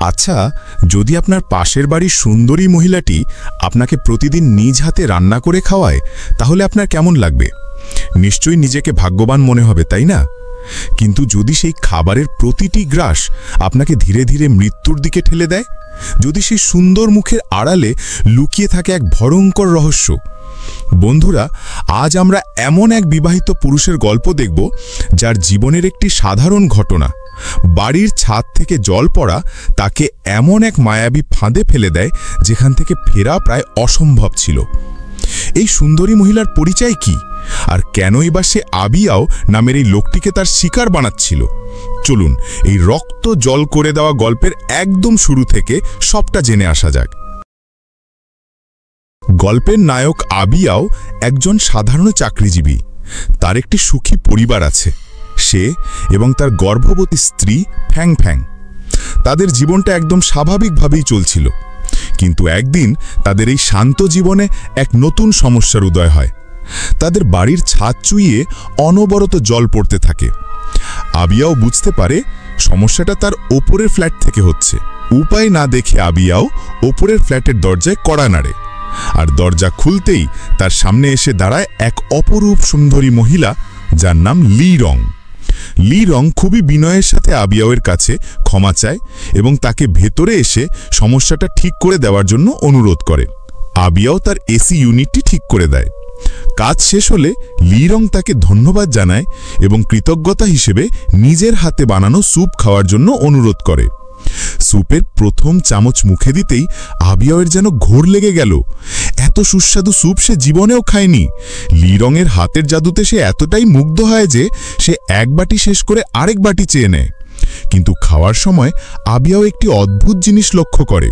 আচ্ছা, যদি আপনার পাশের বাড়ির সুন্দরী মহিলাটি আপনাকে প্রতিদিন নিজ হাতে রান্না করে খাওয়ায়, তাহলে আপনার কেমন লাগবে? নিশ্চয়ই নিজেকে ভাগ্যবান মনে হবে, তাই না? কিন্তু যদি সেই খাবারের প্রতিটি গ্রাস আপনাকে ধীরে ধীরে মৃত্যুর দিকে ঠেলে দেয়, যদি সেই সুন্দর মুখের আড়ালে লুকিয়ে থাকে এক ভয়ঙ্কর রহস্য। বন্ধুরা, আজ আমরা এমন এক বিবাহিত পুরুষের গল্প দেখব, যার জীবনের একটি সাধারণ ঘটনা, বাড়ির ছাদ থেকে জল পড়া, তাকে এমন এক মায়াবী ফাঁদে ফেলে দেয় যেখান থেকে ফেরা প্রায় অসম্ভব ছিল। এই সুন্দরী মহিলার পরিচয় কি, আর কেনই বা সে আবিয়াও নামের এই লোকটিকে তার শিকার বানাচ্ছিল? চলুন এই রক্ত জল করে দেওয়া গল্পের একদম শুরু থেকে সবটা জেনে আসা যাক। গল্পের নায়ক আবিয়াও একজন সাধারণ চাকরিজীবী। তার একটি সুখী পরিবার আছে। সে এবং তার গর্ভবতী স্ত্রী ফ্যাং ফ্যাং। তাদের জীবনটা একদম স্বাভাবিকভাবেই চলছিল। কিন্তু একদিন তাদের এই শান্ত জীবনে এক নতুন সমস্যার উদয় হয়। তাদের বাড়ির ছাদ চুইয়ে অনবরত জল পড়তে থাকে। আবিয়াও বুঝতে পারে সমস্যাটা তার ওপরের ফ্ল্যাট থেকে হচ্ছে। উপায় না দেখে আবিয়াও ওপরের ফ্ল্যাটের দরজায় কড়া নাড়ে, আর দরজা খুলতেই তার সামনে এসে দাঁড়ায় এক অপরূপ সুন্দরী মহিলা, যার নাম লি রং। লি রং খুবই বিনয়ের সাথে আবিয়াওয়ের কাছে ক্ষমা চায় এবং তাকে ভেতরে এসে সমস্যাটা ঠিক করে দেওয়ার জন্য অনুরোধ করে। আবিয়াও তার এসি ইউনিটটি ঠিক করে দেয়। কাজ শেষ হলে লি রং তাকে ধন্যবাদ জানায় এবং কৃতজ্ঞতা হিসেবে নিজের হাতে বানানো স্যুপ খাওয়ার জন্য অনুরোধ করে। স্যুপের প্রথম চামচ মুখে দিতেই আবিয়াওয়ের যেন ঘোর লেগে গেল। এত সুস্বাদু স্যুপ সে জীবনেও খায়নি। লি রঙের হাতের জাদুতে সে এতটাই মুগ্ধ হয় যে সে এক বাটি শেষ করে আরেক বাটি চেয়ে নেয়। কিন্তু খাওয়ার সময় আবিয়াও একটি অদ্ভুত জিনিস লক্ষ্য করে।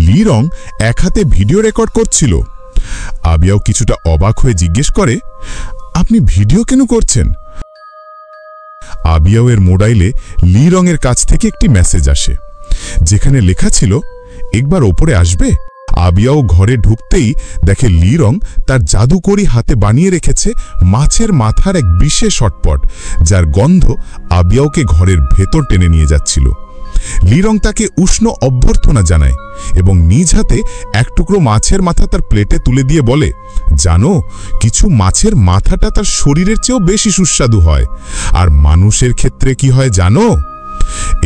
লি রং এক হাতে ভিডিও রেকর্ড করছিল। আবিয়াও কিছুটা অবাক হয়ে জিজ্ঞেস করে, আপনি ভিডিও কেন করছেন? আবিয়াওয়ের মোবাইলে লি রঙের কাছ থেকে একটি মেসেজ আসে, যেখানে লেখা ছিল, একবার ওপরে আসবে? আবিয়াও ঘরে ঢুকতেই দেখে লি রং তার জাদুকরি হাতে বানিয়ে রেখেছে মাছের মাথার এক বিশেষ শটপট, যার গন্ধ আবিয়াওকে ঘরের ভেতর টেনে নিয়ে যাচ্ছিল। লি রং তাকে উষ্ণ অভ্যর্থনা জানায় এবং নিজ হাতে এক টুকরো মাছের মাথা তার প্লেটে তুলে দিয়ে বলে, জানো, কিছু মাছের মাথাটা তার শরীরের চেয়েও বেশি সুস্বাদু হয়। আর মানুষের ক্ষেত্রে কি হয় জানো?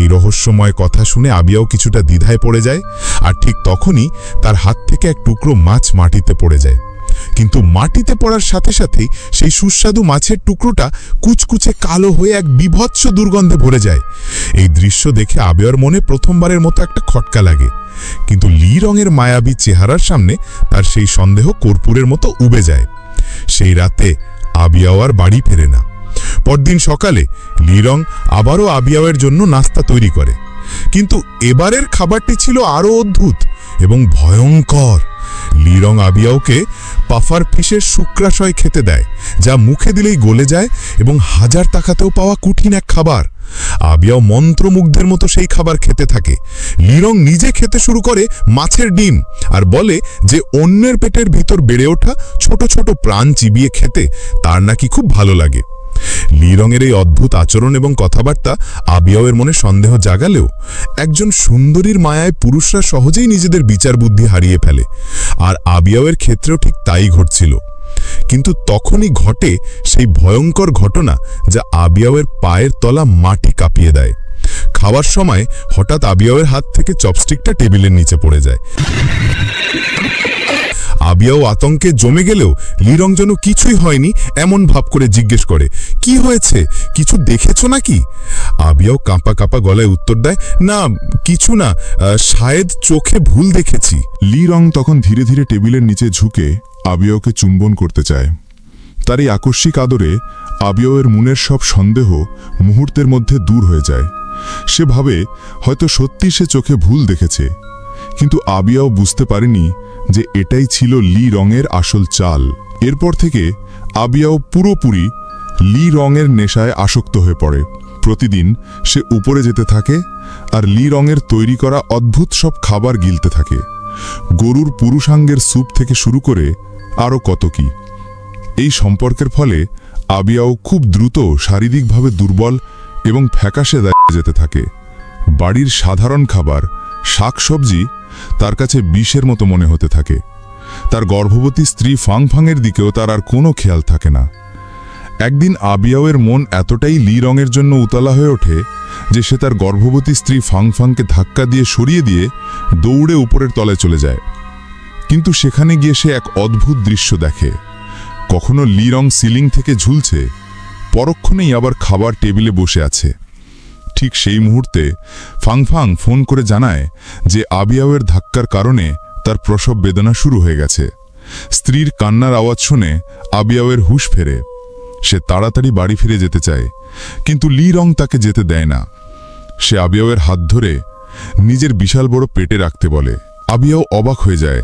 এই রহস্যময় কথা শুনে আবিয়াও কিছুটা দ্বিধায় পড়ে যায়, আর ঠিক তখনই তার হাত থেকে এক টুকরো মাছ মাটিতে পড়ে যায়। কিন্তু মাটিতে পড়ার সাথে সাথেই সেই সুস্বাদু মাছের টুকরোটা কুচকুচে কালো হয়ে এক বিভৎস দুর্গন্ধে ভরে যায়। এই দৃশ্য দেখে আবিয়ার মনে প্রথমবারের মতো একটা খটকা লাগে, কিন্তু লি রঙের মায়াবী চেহারার সামনে তার সেই সন্দেহ কর্পূরের মতো উবে যায়। সেই রাতে আবিয়াও আর বাড়ি ফেরে না। পরদিন সকালে লি রং আবারও আবিয়াওয়ের জন্য নাস্তা তৈরি করে, কিন্তু এবারের খাবারটি ছিল আরও অদ্ভুত এবং ভয়ঙ্কর। লি রং আবিয়াওকে পাফার ফিশের শুক্রাশয় খেতে দেয়, যা মুখে দিলেই গলে যায় এবং হাজার টাকাতেও পাওয়া কঠিন এক খাবার। আবিয়াও মন্ত্রমুগ্ধের মতো সেই খাবার খেতে থাকে। লি রং নিজে খেতে শুরু করে মাছের ডিম, আর বলে যে অন্যের পেটের ভিতর বেড়ে ওঠা ছোট ছোট প্রাণ চিবিয়ে খেতে তার নাকি খুব ভালো লাগে। লি রঙের এই অদ্ভুত আচরণ এবং কথাবার্তা আবিয়াওয়ের মনে সন্দেহ জাগালেও একজন সুন্দরীর মায়ায় পুরুষরা সহজেই নিজেদের বিচার বুদ্ধি হারিয়ে ফেলে, আর আবিয়াওয়ের ক্ষেত্রেও ঠিক তাই ঘটছিল। কিন্তু তখনই ঘটে সেই ভয়ঙ্কর ঘটনা, যা আবিয়াওয়ের পায়ের তলা মাটি কাঁপিয়ে দেয়। খাওয়ার সময় হঠাৎ আবিয়াওয়ের হাত থেকে চপস্টিকটা টেবিলের নিচে পড়ে যায়। আবিয়াও আতঙ্কে জমে গেলেও লি রং যেন কিছুই হয়নি এমন ভাব করে জিজ্ঞেস করে, কি হয়েছে, কিছু দেখেছো নাকি? আবিয়াও কাঁপা কাঁপা গলায় উত্তর দেয়, না কিছু না, শায়দ চোখে ভুল দেখেছি। লি রং তখন ধীরে ধীরে টেবিলের নিচে ঝুঁকে আবিয়াওকে চুম্বন করতে চায়। তার এই আকস্মিক আদরে আবিয়াওয়ের মনের সব সন্দেহ মুহূর্তের মধ্যে দূর হয়ে যায়। সে ভাবে হয়তো সত্যি সে চোখে ভুল দেখেছে, কিন্তু আবিয়াও বুঝতে পারেনি যে এটাই ছিল লি রঙের আসল চাল। এরপর থেকে আবিয়াও পুরোপুরি লি রঙের নেশায় আসক্ত হয়ে পড়ে। প্রতিদিন সে উপরে যেতে থাকে আর লি রঙের তৈরি করা অদ্ভুত সব খাবার গিলতে থাকে। গরুর পুরুষাঙ্গের স্যুপ থেকে শুরু করে আরও কত কি। এই সম্পর্কের ফলে আবিয়াও খুব দ্রুত শারীরিকভাবে দুর্বল এবং ফ্যাকাশে দাঁড়িয়ে যেতে থাকে। বাড়ির সাধারণ খাবার শাকসবজি তার কাছে বিষের মতো মনে হতে থাকে। তার গর্ভবতী স্ত্রী ফাংফাংয়ের দিকেও তার আর কোনো খেয়াল থাকে না। একদিন আবিয়াওয়ের মন এতটাই লি রঙের জন্য উতলা হয়ে ওঠে যে সে তার গর্ভবতী স্ত্রী ফাংফাংকে ধাক্কা দিয়ে সরিয়ে দিয়ে দৌড়ে উপরের তলায় চলে যায়। কিন্তু সেখানে গিয়ে সে এক অদ্ভুত দৃশ্য দেখে। কখনো লি রং সিলিং থেকে ঝুলছে, পরক্ষণেই আবার খাবার টেবিলে বসে আছে। ঠিক সেই মুহূর্তে ফাংফাং ফোন করে জানায় যে আবিয়াওয়ের ধাক্কার কারণে তার প্রসব বেদনা শুরু হয়ে গেছে। স্ত্রীর কান্নার আওয়াজ শুনে আবিয়াওয়ের হুঁশ ফেরে। সে তাড়াতাড়ি বাড়ি ফিরে যেতে চায়, কিন্তু লি রং তাকে যেতে দেয় না। সে আবিয়াওয়ের হাত ধরে নিজের বিশাল বড় পেটে রাখতে বলে। আবিয়াও অবাক হয়ে যায়,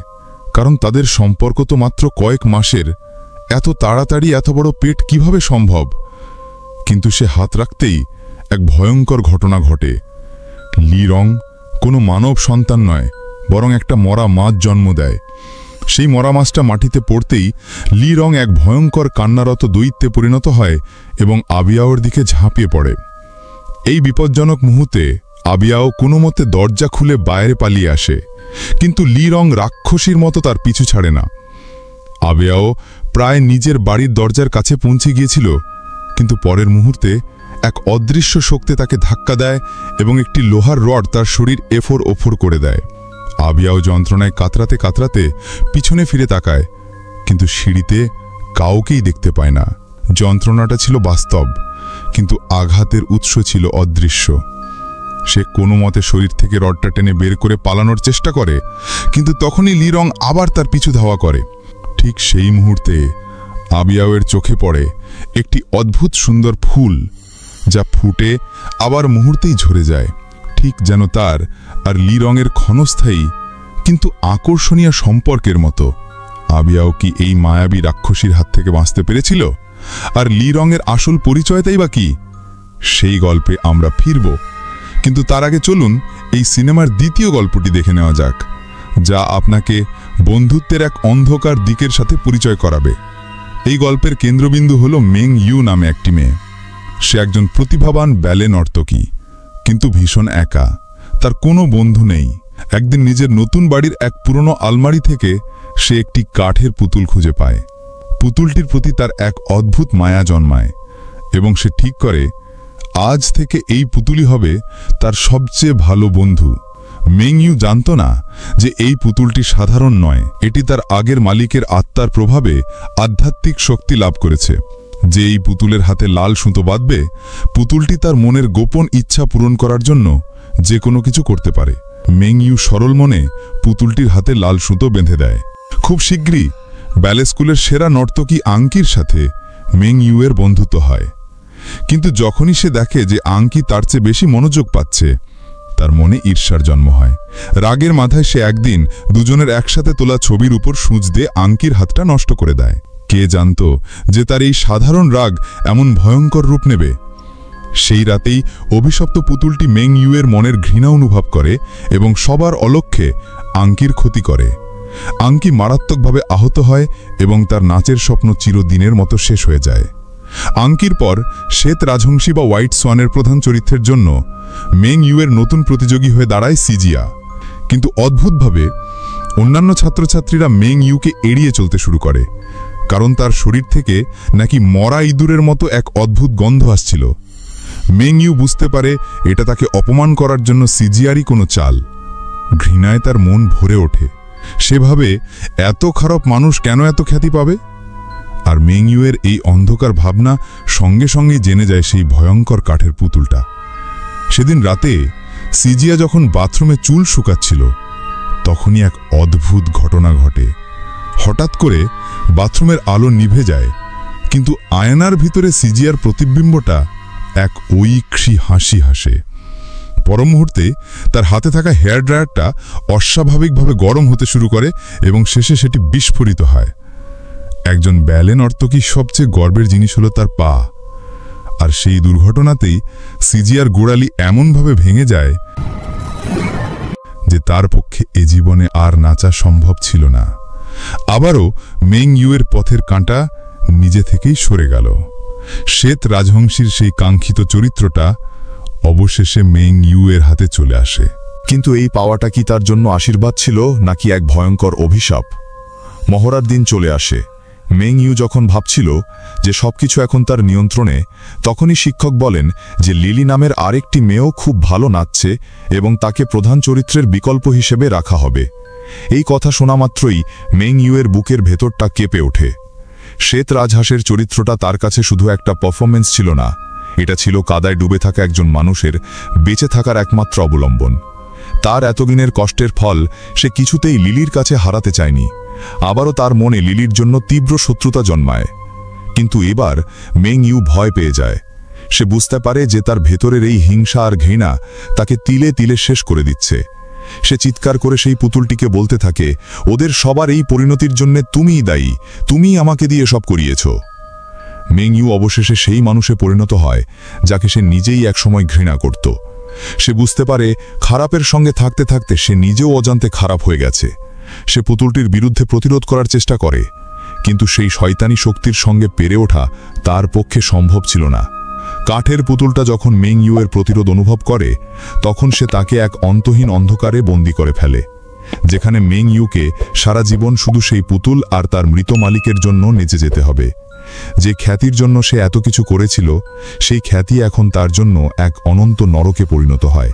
কারণ তাদের সম্পর্ক তো মাত্র কয়েক মাসের। এত তাড়াতাড়ি এত বড় পেট কিভাবে সম্ভব? কিন্তু সে হাত রাখতেই এক ভয়ঙ্কর ঘটনা ঘটে। লি রং কোনো মানব সন্তান নয়, বরং একটা মরা মাছ জন্ম দেয়। সেই মরা মাছটা মাটিতে পড়তেই লি রং এক ভয়ঙ্কর কান্নারত দৈত্যে পরিণত হয় এবং আবিয়াওর দিকে ঝাঁপিয়ে পড়ে। এই বিপজ্জনক মুহূর্তে আবিয়াও কোনো মতে দরজা খুলে বাইরে পালিয়ে আসে, কিন্তু লি রং রাক্ষসীর মতো তার পিছু ছাড়ে না। আবিয়াও প্রায় নিজের বাড়ির দরজার কাছে পৌঁছে গিয়েছিল, কিন্তু পরের মুহূর্তে এক অদৃশ্য শক্তি তাকে ধাক্কা দেয় এবং একটি লোহার রড তার শরীর এফোর ওফোর করে দেয়। আবিয়াও যন্ত্রণায় কাতরাতে কাতরাতে পিছনে ফিরে তাকায়, কিন্তু সিঁড়িতে কাউকেই দেখতে পায় না। যন্ত্রণাটা ছিল বাস্তব, কিন্তু আঘাতের উৎস ছিল অদৃশ্য। সে কোনো মতে শরীর থেকে রডটা টেনে বের করে পালানোর চেষ্টা করে, কিন্তু তখনই লি রং আবার তার পিছু ধাওয়া করে। ঠিক সেই মুহূর্তে আবিয়াওয়ের চোখে পড়ে একটি অদ্ভুত সুন্দর ফুল, যা ফুটে আবার মুহূর্তেই ঝরে যায়, ঠিক যেন তার আর লি রঙের ক্ষণস্থায়ী কিন্তু আকর্ষণীয় সম্পর্কের মতো। আবিয়াও কি এই মায়াবী রাক্ষসীর হাত থেকে বাঁচতে পেরেছিল? আর লি রঙের আসল পরিচয়টাই বা কি? সেই গল্পে আমরা ফিরব, কিন্তু তার আগে চলুন এই সিনেমার দ্বিতীয় গল্পটি দেখে নেওয়া যাক, যা আপনাকে বন্ধুত্বের এক অন্ধকার দিকের সাথে পরিচয় করাবে। এই গল্পের কেন্দ্রবিন্দু হল মেং ইউ নামে একটি মেয়ে। সে একজন প্রতিভাবান ব্যালে নর্তকী, কিন্তু ভীষণ একা। তার কোনো বন্ধু নেই। একদিন নিজের নতুন বাড়ির এক পুরনো আলমারি থেকে সে একটি কাঠের পুতুল খুঁজে পায়। পুতুলটির প্রতি তার এক অদ্ভুত মায়া জন্মায় এবং সে ঠিক করে আজ থেকে এই পুতুলই হবে তার সবচেয়ে ভালো বন্ধু। মেং ইউ জানত না যে এই পুতুলটি সাধারণ নয়, এটি তার আগের মালিকের আত্মার প্রভাবে আধ্যাত্মিক শক্তি লাভ করেছে। যে এই পুতুলের হাতে লাল সুতো বাঁধবে, পুতুলটি তার মনের গোপন ইচ্ছা পূরণ করার জন্য যে কোনো কিছু করতে পারে। মেং ইউ সরল মনে পুতুলটির হাতে লাল সুতো বেঁধে দেয়। খুব শীঘ্রই ব্যালে স্কুলের সেরা নর্তকী আংকির সাথে মেং ইউ এর বন্ধুত্ব হয়। কিন্তু যখনই সে দেখে যে আংকি তার চেয়ে বেশি মনোযোগ পাচ্ছে, তার মনে ঈর্ষার জন্ম হয়। রাগের মাথায় সে একদিন দুজনের একসাথে তোলা ছবির উপর সূচ দিয়ে আংকির হাতটা নষ্ট করে দেয়। কে জানত যে তার এই সাধারণ রাগ এমন ভয়ঙ্কর রূপ নেবে? সেই রাতেই অভিশপ্ত পুতুলটি মেং ইউ এর মনের ঘৃণা অনুভব করে এবং সবার অলক্ষ্যে আংকির ক্ষতি করে। আংকি মারাত্মকভাবে আহত হয় এবং তার নাচের স্বপ্ন চিরদিনের মতো শেষ হয়ে যায়। আংকির পর শ্বেত রাজহংসী বা হোয়াইট সোয়ানের প্রধান চরিত্রের জন্য মেং ইউ এর নতুন প্রতিযোগী হয়ে দাঁড়ায় সিজিয়া। কিন্তু অদ্ভুতভাবে অন্যান্য ছাত্রছাত্রীরা মেং ইউকে এড়িয়ে চলতে শুরু করে, কারণ তার শরীর থেকে নাকি মরা ইঁদুরের মতো এক অদ্ভুত গন্ধ আসছিল। মেং ইউ বুঝতে পারে এটা তাকে অপমান করার জন্য সিজিয়ারই কোনো চাল। ঘৃণায় তার মন ভরে ওঠে। সে ভাবে, এত খারাপ মানুষ কেন এত খ্যাতি পাবে? আর মেং ইউ এর এই অন্ধকার ভাবনা সঙ্গে সঙ্গে জেনে যায় সেই ভয়ঙ্কর কাঠের পুতুলটা। সেদিন রাতে সিজিয়া যখন বাথরুমে চুল শুকাচ্ছিল, তখনই এক অদ্ভুত ঘটনা ঘটে। হঠাৎ করে বাথরুমের আলো নিভে যায়, কিন্তু আয়নার ভিতরে সিজিয়ার প্রতিবিম্বটা এক ঐক্সী হাসি হাসে। পর মুহূর্তে তার হাতে থাকা হেয়ার ড্রায়ারটা অস্বাভাবিকভাবে গরম হতে শুরু করে এবং শেষে সেটি বিস্ফোরিত হয়। একজন ব্যালে নর্তকীর সবচেয়ে গর্বের জিনিস হলো তার পা, আর সেই দুর্ঘটনাতেই সিজিয়ার গোড়ালি এমনভাবে ভেঙে যায় যে তার পক্ষে এ জীবনে আর নাচা সম্ভব ছিল না। আবারও মেং ইউ এর পথের কাঁটা নিজে থেকেই সরে গেল। শ্বেত রাজহংসীর সেই কাঙ্ক্ষিত চরিত্রটা অবশেষে মেং ইউ এর হাতে চলে আসে। কিন্তু এই পাওয়াটা কি তার জন্য আশীর্বাদ ছিল নাকি এক ভয়ঙ্কর অভিশাপ? মহড়ার দিন চলে আসে। মেং ইউ যখন ভাবছিল যে সবকিছু এখন তার নিয়ন্ত্রণে, তখনই শিক্ষক বলেন যে লিলি নামের আরেকটি মেয়েও খুব ভালো নাচছে এবং তাকে প্রধান চরিত্রের বিকল্প হিসেবে রাখা হবে। এই কথা শোনা মাত্রই মেং ইউয়ের বুকের ভেতরটা কেঁপে ওঠে। শ্বেত রাজহাঁসের চরিত্রটা তার কাছে শুধু একটা পারফরমেন্স ছিল না, এটা ছিল কাদায় ডুবে থাকা একজন মানুষের বেঁচে থাকার একমাত্র অবলম্বন। তার এতদিনের কষ্টের ফল সে কিছুতেই লিলির কাছে হারাতে চায়নি। আবারও তার মনে লিলির জন্য তীব্র শত্রুতা জন্মায়। কিন্তু এবার মেং ইউ ভয় পেয়ে যায়। সে বুঝতে পারে যে তার ভেতরের এই হিংসা আর ঘৃণা তাকে তিলে তিলে শেষ করে দিচ্ছে। সে চিৎকার করে সেই পুতুলটিকে বলতে থাকে, ওদের সবার এই পরিণতির জন্য তুমিই দায়ী, তুমিই আমাকে দিয়ে সব করিয়েছ। মেং ইউ অবশেষে সেই মানুষে পরিণত হয় যাকে সে নিজেই একসময় ঘৃণা করত। সে বুঝতে পারে খারাপের সঙ্গে থাকতে থাকতে সে নিজেও অজান্তে খারাপ হয়ে গেছে। সে পুতুলটির বিরুদ্ধে প্রতিরোধ করার চেষ্টা করে, কিন্তু সেই শয়তানি শক্তির সঙ্গে পেরে ওঠা তার পক্ষে সম্ভব ছিল না। কাঠের পুতুলটা যখন মেং ইউয়ের প্রতিরোধ অনুভব করে, তখন সে তাকে এক অন্তহীন অন্ধকারে বন্দী করে ফেলে, যেখানে মেং ইউকে সারা জীবন শুধু সেই পুতুল আর তার মৃত মালিকের জন্য নেচে যেতে হবে। যে খ্যাতির জন্য সে এত কিছু করেছিল, সেই খ্যাতি এখন তার জন্য এক অনন্ত নরকে পরিণত হয়।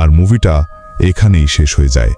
আর মুভিটা এখানেই শেষ হয়ে যায়।